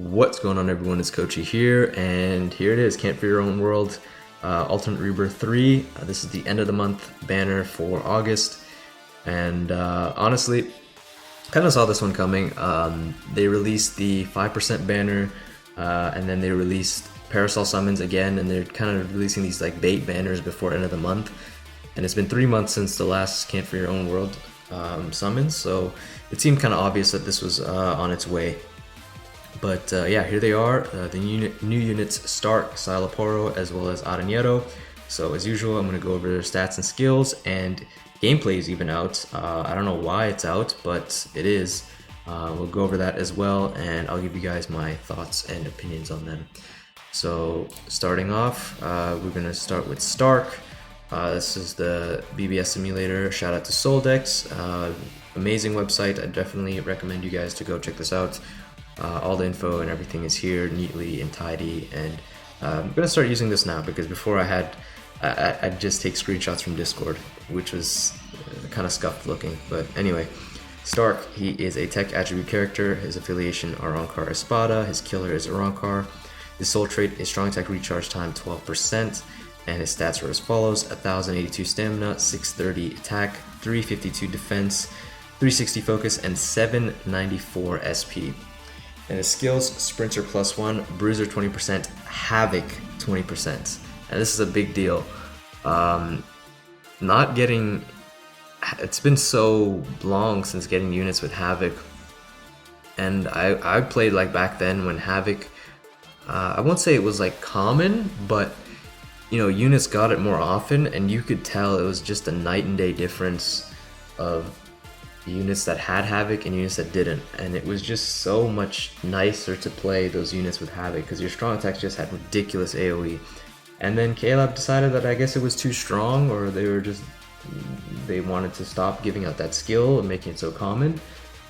What's going on, everyone? It's Kochyy here, and here it is, Can't For Your Own World, Ultimate Rebirth 3. This is the end of the month banner for August, and honestly, kind of saw this one coming. They released the 5% banner, and then they released Parasol Summons again, and they're kind of releasing these like bait banners before end of the month. And it's been 3 months since the last Can't For Your Own World summons, so it seemed kind of obvious that this was on its way. But yeah, here they are, the new units Stark, Sila Poro, as well as Aaroniero. So as usual, I'm going to go over their stats and skills, and gameplay is even out. I don't know why it's out, but it is. We'll go over that as well, and I'll give you guys my thoughts and opinions on them. So starting off, we're going to start with Stark. This is the BBS simulator. Shout out to Soldex. Amazing website. I definitely recommend you guys to go check this out. All the info and everything is here neatly and tidy, and I'm gonna start using this now because before I'd just take screenshots from Discord, which was kind of scuffed looking. But anyway, Stark, he is a tech attribute character. His affiliation Arrancar Espada. His killer is Arrancar. His soul trait is strong attack recharge time 12%, and his stats are as follows: 1082 stamina, 630 attack, 352 defense, 360 focus, and 794 SP. And his skills: Sprinter +1, Bruiser 20%, Havoc 20%. And this is a big deal. Not getting... It's been so long since getting units with Havoc. And I played like back then when Havoc... I won't say it was like common, but you know, units got it more often, and you could tell it was just a night and day difference of units that had Havoc and units that didn't, and it was just so much nicer to play those units with Havoc because your strong attacks just had ridiculous AoE. And then KLab decided that I guess it was too strong, or they wanted to stop giving out that skill and making it so common.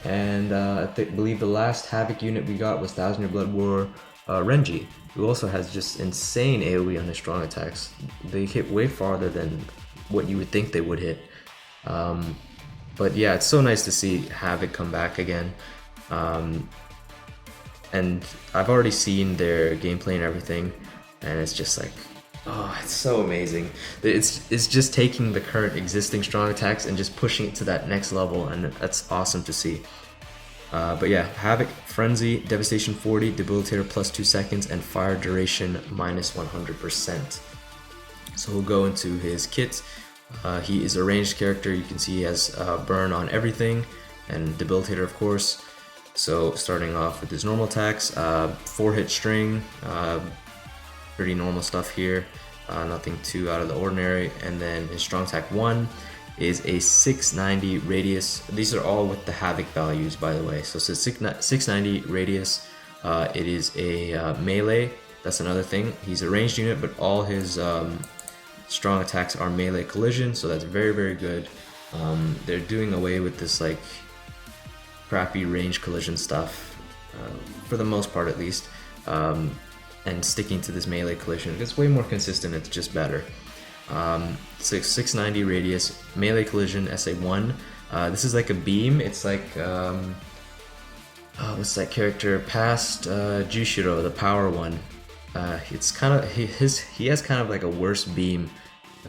And I believe the last Havoc unit we got was 1000 Year Blood War Renji, who also has just insane AoE on his strong attacks. They hit way farther than what you would think they would hit. But yeah, it's so nice to see Havoc come back again. And I've already seen their gameplay and everything, and it's just like, oh, it's so amazing. It's just taking the current existing strong attacks and just pushing it to that next level, and that's awesome to see. But yeah, Havoc, Frenzy, Devastation 40, Debilitator +2 seconds, and Fire Duration -100%. So we'll go into his kit. He is a ranged character. You can see he has burn on everything, and debilitator, of course. So starting off with his normal attacks, 4-hit string, pretty normal stuff here, nothing too out of the ordinary. And then his strong attack 1 is a 690 radius. These are all with the Havoc values, by the way. So it's a 690 radius. It is a melee. That's another thing. He's a ranged unit, but all his strong attacks are melee collision, so that's very, very good. They're doing away with this like crappy range collision stuff, for the most part at least, and sticking to this melee collision. It's way more consistent, it's just better. 690 radius, melee collision, SA1. This is like a beam. It's like, what's that character? Past Jushiro, the power one. It's kind of he has kind of like a worse beam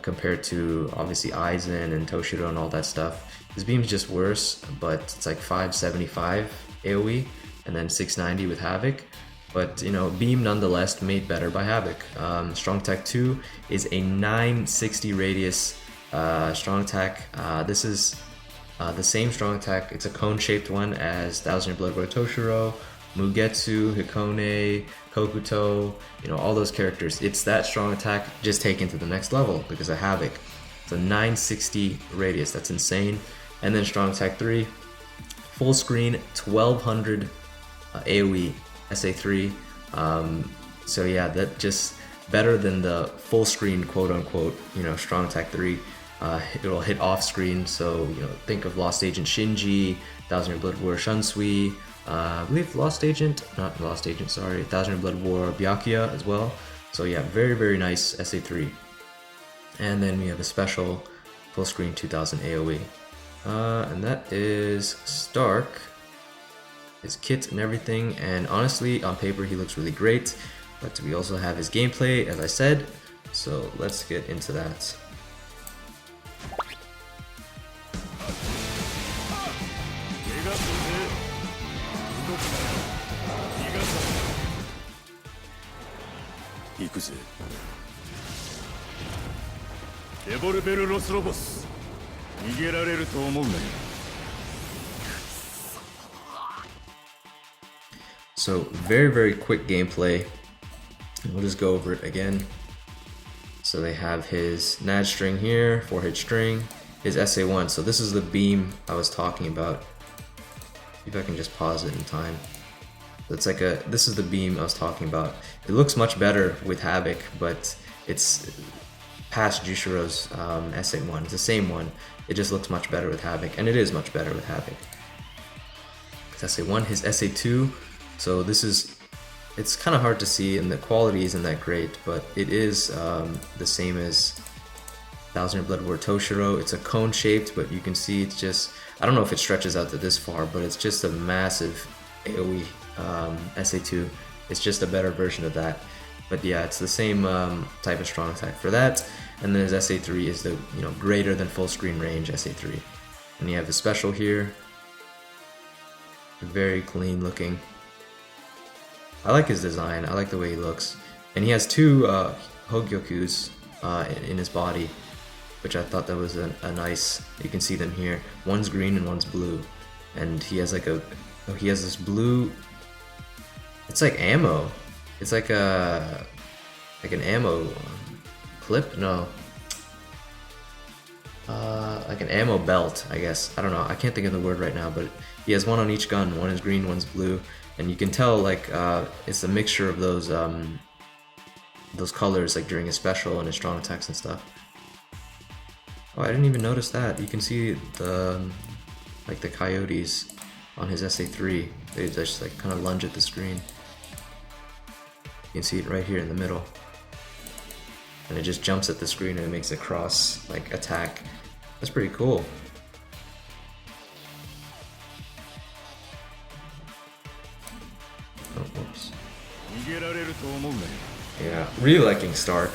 compared to obviously Aizen and Toshiro and all that stuff. His beam's just worse, but it's like 575 AoE and then 690 with Havoc. But you know, beam nonetheless made better by Havoc. Strong attack 2 is a 960 radius strong attack. This is the same strong attack. It's a cone-shaped one as 1000 Year Blood War Toshiro, Mugetsu, Hikone, Kokuto, you know, all those characters. It's that strong attack just taken to the next level because of Havoc. It's a 960 radius, that's insane. And then strong attack 3, full screen, 1200 AoE, SA3. So yeah, that just better than the full screen, quote unquote, you know, strong attack 3. It'll hit off screen, so you know, think of Lost Agent Shinji, 1000 Year Blood War Shunsui, I believe Lost Agent, not Lost Agent, sorry, 1000 Year Blood War Byakuya as well. So yeah, very, very nice SA3. And then we have a special full screen 2000 AoE. And that is Stark. his kit and everything, and honestly on paper he looks really great, but we also have his gameplay as I said, so let's get into that. So very quick gameplay. We'll just go over it again. So they have his Nad string here, 4-hit string, his SA1. So this is the beam I was talking about. See if I can just pause it in time. It's like this is the beam I was talking about. It looks much better with Havoc, but it's past Jushiro's SA1. It's the same one. It just looks much better with Havoc, and it is much better with Havoc. His SA1, his SA2. So this is, it's kind of hard to see, and the quality isn't that great, but it is the same as 1000 Blood War Toshiro. It's a cone shaped, but you can see it's just, I don't know if it stretches out to this far, but it's just a massive AoE SA2. It's just a better version of that. But yeah, it's the same type of strong attack for that. And then his SA3 is the greater than full screen range SA3. And you have the special here. Very clean looking. I like his design. I like the way he looks. And he has two Hogyokus in his body, which I thought that was a nice. You can see them here. One's green and one's blue. And he has like he has this blue. It's like ammo. It's like an ammo clip? No. Like an ammo belt, I guess. I don't know. I can't think of the word right now, but he has one on each gun. One is green, one's blue, and you can tell like it's a mixture of those colors, like during his special and his strong attacks and stuff. Oh, I didn't even notice that. You can see the like the coyotes on his SA3. They just like kind of lunge at the screen. You can see it right here in the middle. And it just jumps at the screen and it makes a cross like attack. That's pretty cool. Oh, whoops. Yeah, really liking Stark.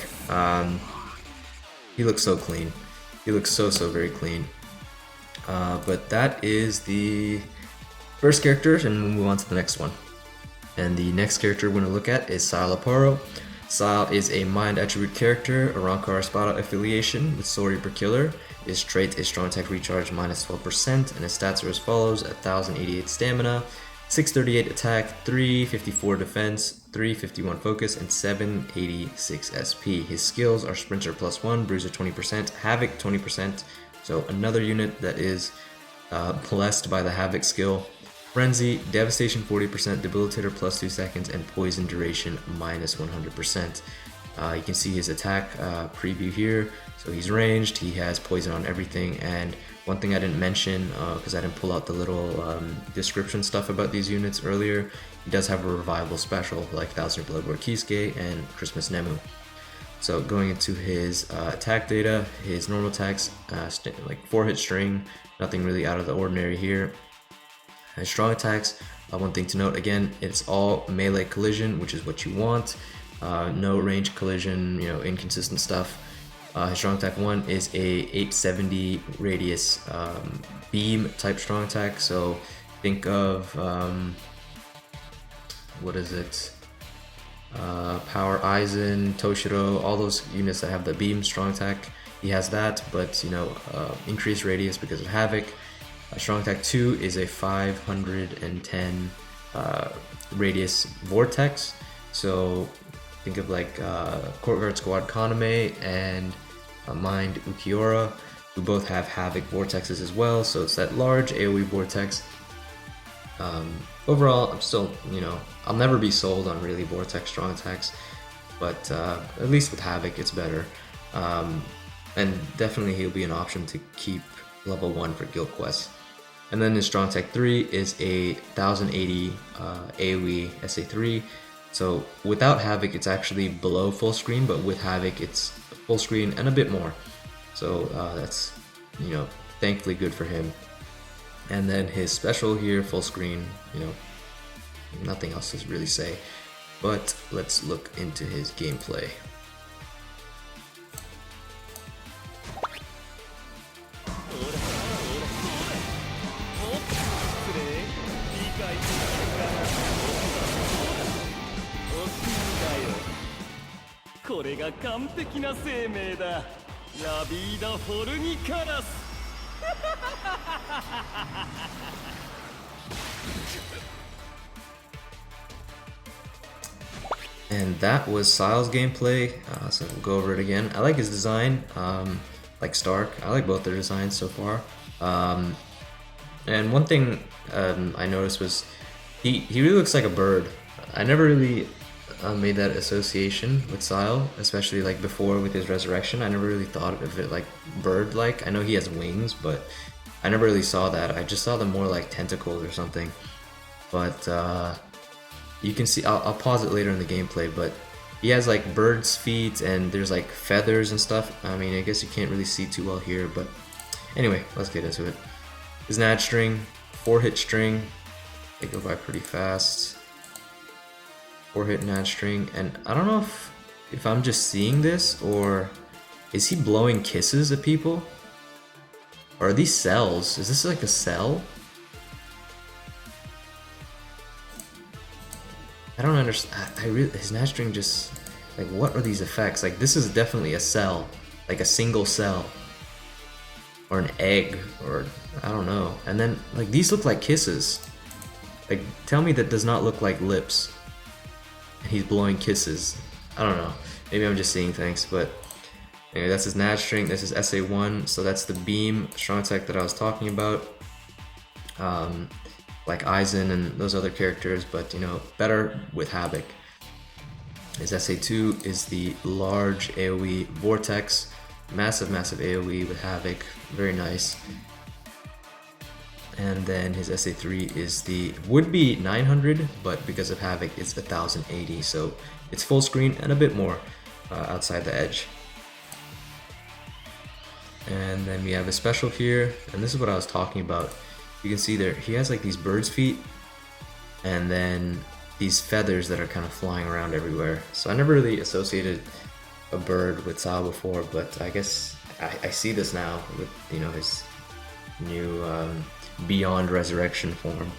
He looks so clean. He looks so very clean. But that is the first character, and we'll move on to the next one. And the next character we're going to look at is Sila Poro. Szayel is a mind attribute character, a Rancor Espada affiliation with Soul Reaper Killer. His trait is strong attack recharge minus 12%, and his stats are as follows: 1088 stamina, 638 attack, 354 defense, 351 focus, and 786 SP. His skills are Sprinter +1, Bruiser 20%, Havoc 20%. So another unit that is blessed by the Havoc skill. Frenzy, Devastation 40%, Debilitator +2 seconds, and Poison duration -100%. You can see his attack preview here. So he's ranged, he has poison on everything, and one thing I didn't mention, because I didn't pull out the little description stuff about these units earlier, he does have a revival special like 1000 Blood War Kisuke and Christmas Nemu. So going into his attack data, his normal attacks, like 4-hit string, nothing really out of the ordinary here. His strong attacks, one thing to note again, it's all melee collision, which is what you want. No range collision, inconsistent stuff. His strong attack 1 is a 870 radius beam type strong attack. So think of what is it? Power Aizen, Toshiro, all those units that have the beam strong attack. He has that, but increased radius because of Havoc. Strong attack 2 is a 510 radius vortex. So think of like Courtyard Squad Kaname and Mind Ukiura, who both have Havoc vortexes as well. So it's that large AoE vortex. Overall, I'm still, I'll never be sold on really vortex strong attacks, but at least with Havoc, it's better. And definitely he'll be an option to keep level 1 for Guild Quest. And then his strong attack 3 is a 1080 AoE SA3. So without Havoc, it's actually below full screen, but with Havoc, it's full screen and a bit more. So that's, thankfully good for him. And then his special here, full screen, nothing else to really say. But let's look into his gameplay. And that was Szayel's gameplay, so we'll go over it again. I like his design, like Stark. I like both their designs so far. And one thing I noticed was he really looks like a bird. I never really made that association with Szayel, especially like before with his resurrection. I never really thought of it like bird-like. I know he has wings, but I never really saw that. I just saw them more like tentacles or something. But you can see, I'll pause it later in the gameplay, but he has like bird's feet and there's like feathers and stuff. I mean, I guess you can't really see too well here, but anyway, let's get into it. His nat string, 4-hit string, they go by pretty fast. 4-hit nat string, and I don't know if I'm just seeing this, or is he blowing kisses at people? Or are these cells? Is this like a cell? I don't understand. His nat string just, like, what are these effects? Like, this is definitely a cell, like a single cell, or an egg, or I don't know. And then, like, these look like kisses. Like, tell me that does not look like lips. And he's blowing kisses. I don't know. Maybe I'm just seeing things, but anyway, that's his nat string. This is SA1, so that's the beam strong attack that I was talking about. Like Aizen and those other characters, but you know, better with Havoc. His SA2 is the large AoE Vortex, massive AoE with Havoc, very nice. And then his SA3 is the, would be 900, but because of Havoc it's 1080, so it's full screen and a bit more outside the edge. And then we have a special here, and this is what I was talking about. You can see there, he has like these bird's feet and then these feathers that are kind of flying around everywhere. So I never really associated a bird with Szayel before, but I guess I see this now with, you know, his new Beyond Resurrection form.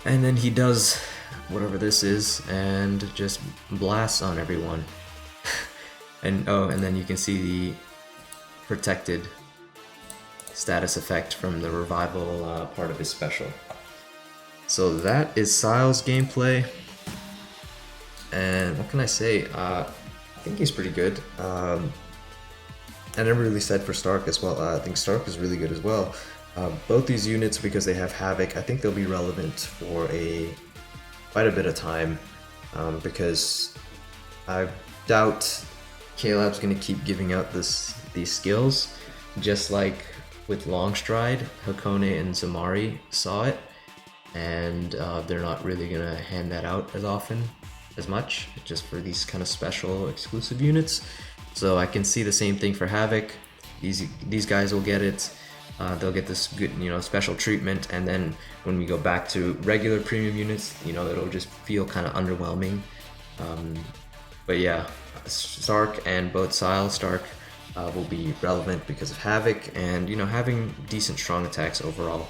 And then he does whatever this is and just blasts on everyone. And oh, and then you can see the protected status effect from the revival part of his special. So that is Szayel's gameplay, and what can I say? I think he's pretty good. I never really said for Stark as well. I think Stark is really good as well. Both these units, because they have Havoc, I think they'll be relevant for quite a bit of time, because I doubt CFYOW's going to keep giving out these skills, just like with Long Stride. Hakone and Zamari saw it, and they're not really going to hand that out as often, as much, just for these kind of special exclusive units. So I can see the same thing for Havoc. These guys will get it. They'll get this good, you know, special treatment, and then when we go back to regular premium units, you know, it'll just feel kind of underwhelming. But yeah, Stark and both Szayel, Stark will be relevant because of Havoc and, you know, having decent strong attacks overall.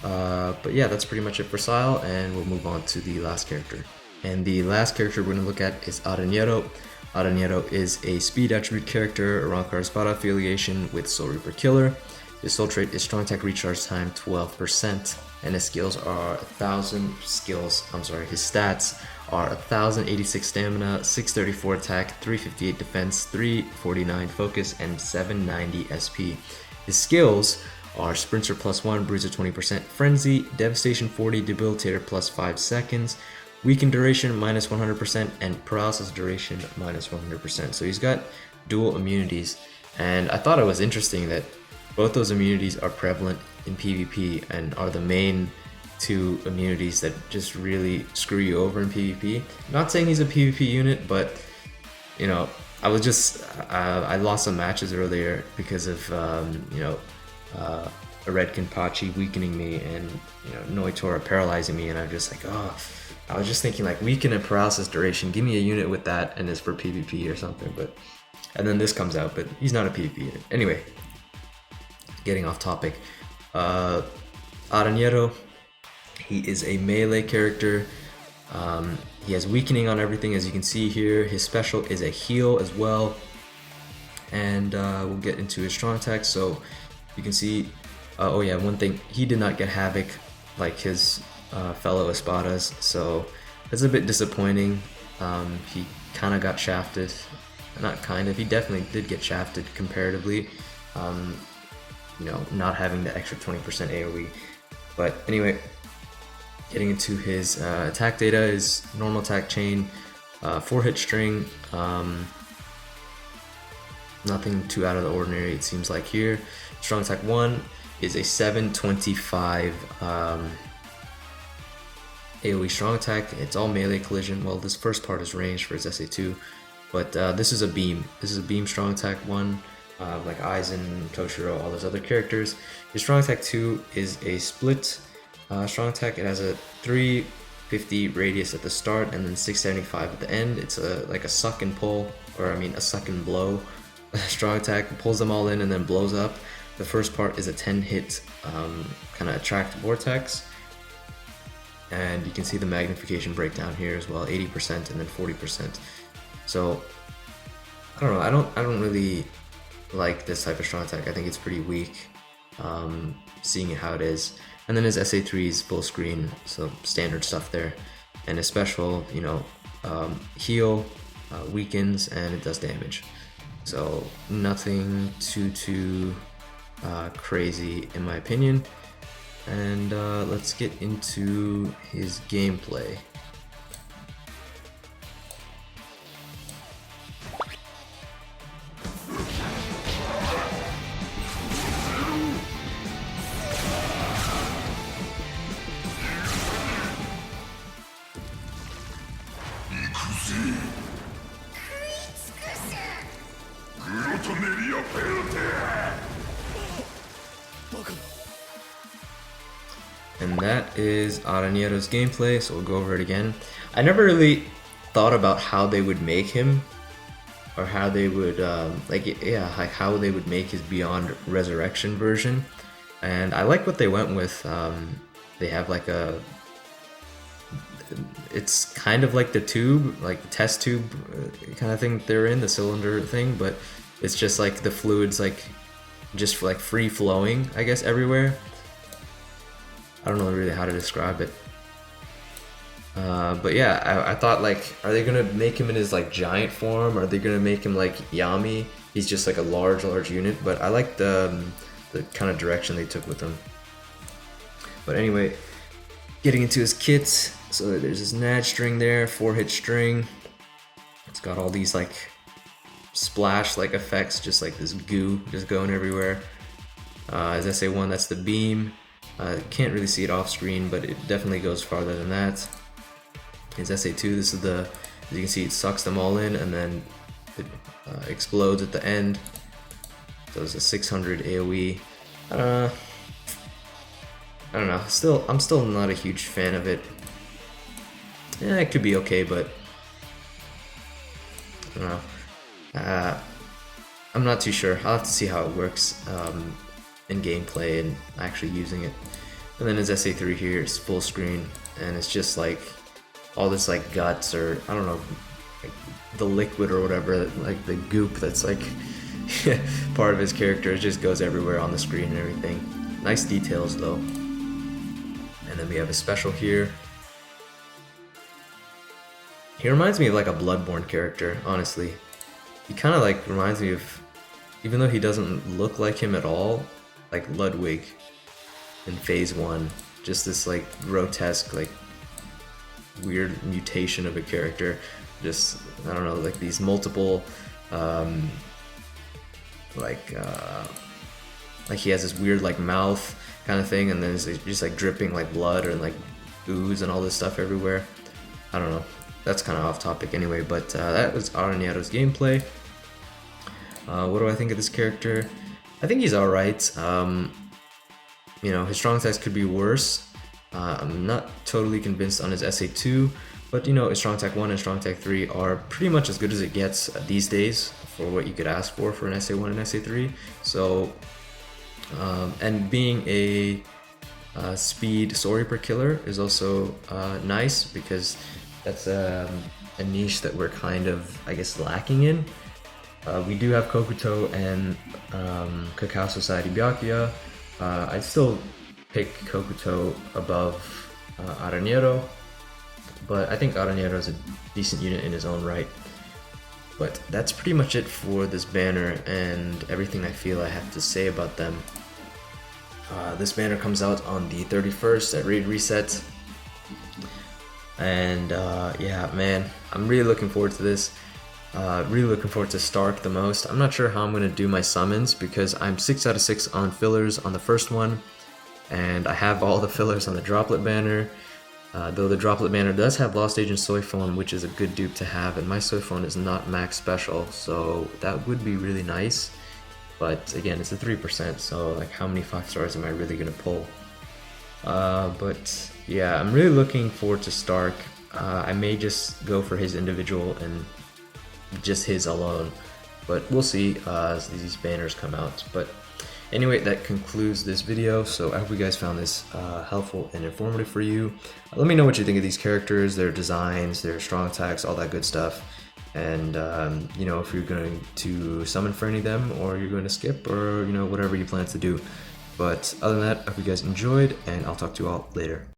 But yeah, that's pretty much it for Szayel, and we'll move on to the last character. And the last character we're going to look at is Aaroniero. Aaroniero is a speed attribute character, Arrancar Espada affiliation with Soul Reaper Killer. His soul trait is strong attack recharge time 12%, and his skills are his stats are 1086 stamina, 634 attack, 358 defense, 349 focus, and 790 SP. His skills are Sprinter +1, Bruiser 20%, Frenzy, Devastation 40, Debilitator +5 seconds, Weaken duration -100%, and Paralysis duration -100%. So he's got dual immunities, and I thought it was interesting that both those immunities are prevalent in PvP and are the main two immunities that just really screw you over in PvP. Not saying he's a PvP unit, but you know, I lost some matches earlier because of a red Kenpachi weakening me and Noitora paralyzing me, and I'm just like, oh, I was just thinking like weaken and paralysis duration, give me a unit with that and it's for PvP or something. But and then this comes out, but he's not a PvP unit. Anyway, getting off topic. Aaroniero, he is a melee character. He has weakening on everything, as you can see here. His special is a heal as well, and we'll get into his strong attack. So you can see, oh yeah, one thing, he did not get Havoc like his fellow Espadas, so it's a bit disappointing. He kind of got shafted, not kind of, he definitely did get shafted comparatively, not having the extra 20% AoE. But anyway, getting into his attack data is normal attack chain, 4-hit string, nothing too out of the ordinary it seems like here. Strong attack 1 is a 725 AoE strong attack. It's all melee collision. Well, this first part is ranged for his SA2, but this is a beam. This is a beam strong attack 1, like Aizen, Toshiro, all those other characters. His strong attack 2 is a split strong attack. It has a 350 radius at the start and then 675 at the end. It's like a suck and pull, or I mean a suck and blow strong attack. Pulls them all in and then blows up. The first part is a 10-hit kind of attract vortex, and you can see the magnification breakdown here as well, 80% and then 40%. So I don't know, I don't really like this type of strong attack. I think it's pretty weak, seeing it how it is. And then his SA3 is full screen, so standard stuff there. And his special, heal, weakens, and it does damage. So nothing too crazy in my opinion. And let's get into his gameplay. And that is Aarioniero's gameplay, so we'll go over it again. I never really thought about how they would make him, or how they would, how they would make his Beyond Resurrection version. And I like what they went with. They have like it's kind of like the tube, like the test tube kind of thing they're in, the cylinder thing, but it's just like the fluids like just like free flowing, I guess, everywhere. I don't know really how to describe it. But yeah, I thought like, are they gonna make him in his like giant form? Are they gonna make him like Yami? He's just like a large unit, but I like the kind of direction they took with him. But anyway, getting into his kits. So there's this Nad string there, 4-hit string. It's got all these like splash like effects, just like this goo just going everywhere. His SA1, that's the beam. Can't really see it off screen, but it definitely goes farther than that. His SA2, this is the, as you can see, it sucks them all in and then it explodes at the end. So it's a 600 AoE. I don't know. I'm still not a huge fan of it. Yeah, it could be okay, but I don't know. I'm not too sure. I'll have to see how it works in gameplay and actually using it. And then his SA3 here is full screen, and it's just like all this like guts, or I don't know, like the liquid or whatever, like the goop that's like part of his character. It just goes everywhere on the screen and everything. Nice details though. And then we have a special here. He reminds me of like a Bloodborne character, honestly. He kind of like reminds me of, even though he doesn't look like him at all, like Ludwig in Phase 1. Just this like grotesque, like weird mutation of a character. Just, I don't know, like these multiple, like he has this weird like mouth kind of thing, and then it's just like dripping like blood and like ooze and all this stuff everywhere. I don't know. That's kind of off topic anyway, but that was Aarioniero's gameplay. What do I think of this character? I think he's alright. You know, his strong attacks could be worse. I'm not totally convinced on his SA2, but you know, his strong attack 1 and strong attack 3 are pretty much as good as it gets these days for what you could ask for an SA1 and SA3. So, and being a speed story per killer is also nice, because that's a niche that we're kind of, I guess, lacking in. We do have Kokuto and Cacao Society Byakuya. I'd still pick Kokuto above Aaroniero, but I think Aaroniero is a decent unit in his own right. But that's pretty much it for this banner and everything I feel I have to say about them. This banner comes out on the 31st at Raid Reset. And yeah, man, I'm really looking forward to this. Really looking forward to Stark the most. I'm not sure how I'm going to do my summons, because I'm 6 out of 6 on fillers on the first one, and I have all the fillers on the Droplet banner. Though the Droplet banner does have Lost Agent Soy Phone, which is a good dupe to have, and my Soy Phone is not max special, so that would be really nice. But again, it's a 3%, so like, how many 5 stars am I really going to pull? But yeah, I'm really looking forward to Stark. I may just go for his individual and just his alone, but we'll see as these banners come out. But anyway, that concludes this video, so I hope you guys found this helpful and informative for you. Let me know what you think of these characters, their designs, their strong attacks, all that good stuff. And you know, if you're going to summon for any of them, or you're going to skip, or you know, whatever you plan to do. But other than that, I hope you guys enjoyed, and I'll talk to you all later.